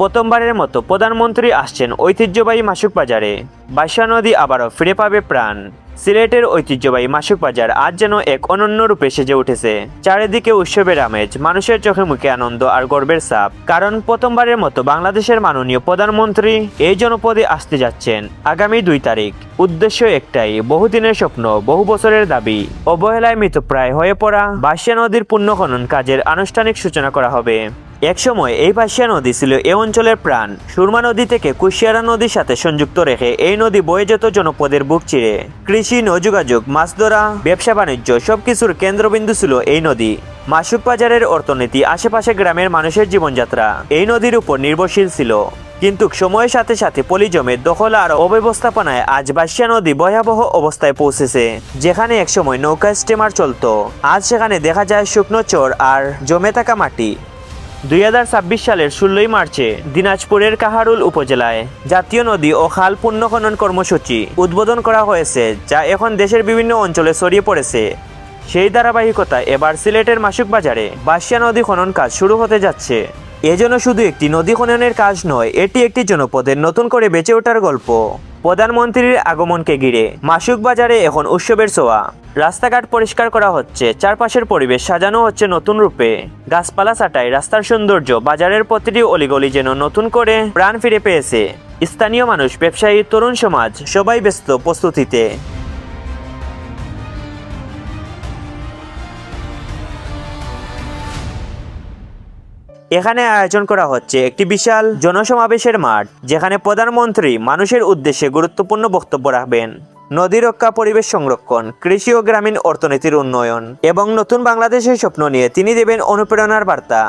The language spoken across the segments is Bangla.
প্রথমবারের মতো প্রধানমন্ত্রী আসছেন ঐতিহ্যবাহী মাসুক বাজারে। বাঁশিয়া নদী আবারও ফিরে পাবে প্রাণ। সিলেটের ঐতিহ্যবাহী মাসুক বাজার আজ যেন এক অনন্য রূপে সেজে উঠেছে। চারিদিকে উৎসবের আমেজ, মানুষের চোখে মুখে আনন্দ আর গর্বের ছাপ। কারণ প্রথমবারের মতো বাংলাদেশের মাননীয় প্রধানমন্ত্রী এই জনপদে আসতে যাচ্ছেন আগামী 2 তারিখ। উদ্দেশ্য একটাই, বহুদিনের স্বপ্ন, বহু বছরের দাবি। অবহেলায় মৃতপ্রায় হয়ে পড়া বাঁশিয়া নদীর পুনঃখনন কাজের আনুষ্ঠানিক সূচনা করা হবে। একসময় এই বাঁশিয়া নদী ছিল এ অঞ্চলের প্রাণ। সুরমা নদী থেকে কুশিয়ারা নদীর সাথে সংযুক্ত রেখে এই নদী বয়ে যেত জনপদের বুক চিরে। কৃষি, নৌযোগাযোগ, মাছ ধরা, ব্যবসা বাণিজ্য সবকিছুর কেন্দ্রবিন্দু ছিল এই নদী। মাসুক বাজারের অর্থনীতি, আশেপাশে গ্রামের মানুষের জীবনযাত্রা এই নদীর উপর নির্ভরশীল ছিল। কিন্তু সময়ের সাথে সাথে পলি জমে, দখল আর অব্যবস্থাপনায় আজ বাঁশিয়া নদী ভয়াবহ অবস্থায় পৌঁছেছে। যেখানে একসময় নৌকা স্টিমার চলতো, আজ সেখানে দেখা যায় শুকনো চর আর জমে থাকা মাটি। 2026 সালের 16 মার্চে দিনাজপুরের কাহারুল উপজেলায় জাতীয় নদী ও খাল পুনঃখনন কর্মসূচি উদ্বোধন করা হয়েছে, যা এখন দেশের বিভিন্ন অঞ্চলে ছড়িয়ে পড়েছে। সেই ধারাবাহিকতা এবার সিলেটের মাসুক বাজারে বাঁশিয়া নদী খনন কাজ শুরু হতে যাচ্ছে। এজন্য শুধু একটি নদী খননের কাজ নয়, এটি একটি জনপদের নতুন করে বেঁচে ওঠার গল্প। প্রধানমন্ত্রীর আগমনকে ঘিরে মাসুক বাজারে এখন উৎসবের ছোঁয়া। রাস্তাঘাট পরিষ্কার করা হচ্ছে, চারপাশের পরিবেশ সাজানো হচ্ছে নতুন রূপে। গাছপালা ছাঁটাই, রাস্তার সৌন্দর্য, বাজারের প্রতিটি অলিগলি যেন নতুন করে প্রাণ ফিরে পেয়েছে। স্থানীয় মানুষ, ব্যবসায়ী, তরুণ সমাজ সবাই ব্যস্ত প্রস্তুতিতে। এখানে আয়োজন করা হচ্ছে একটি বিশাল জনসমাবেশের মাঠ, যেখানে প্রধানমন্ত্রী মানুষের উদ্দেশ্যে গুরুত্বপূর্ণ বক্তব্য রাখবেন। নদী রক্ষা, পরিবেশ সংরক্ষণ, কৃষি ও গ্রামীণ অর্থনীতির উন্নয়ন এবং নতুন বাংলাদেশের স্বপ্ন নিয়ে তিনি দেবেন অনুপ্রেরণার বার্তা।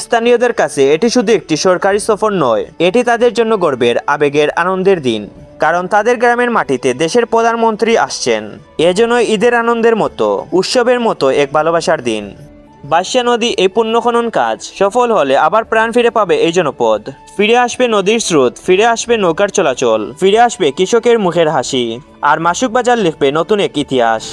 স্থানীয়দের কাছে এটি শুধু একটি সরকারি সফর নয়, এটি তাদের জন্য গর্বের, আবেগের, আনন্দের দিন। কারণ তাদের গ্রামের মাটিতে দেশের প্রধানমন্ত্রী আসছেন। এজন্য ঈদের আনন্দের মতো, উৎসবের মতো এক ভালোবাসার দিন। বাঁশিয়া নদী এই পুনঃখনন কাজ সফল হলে আবার প্রাণ ফিরে পাবে এই জনপদ। ফিরে আসবে নদীর স্রোত, ফিরে আসবে নৌকার চলাচল, ফিরে আসবে কৃষকের মুখের হাসি, আর মাসুক বাজার লিখবে নতুন এক ইতিহাস।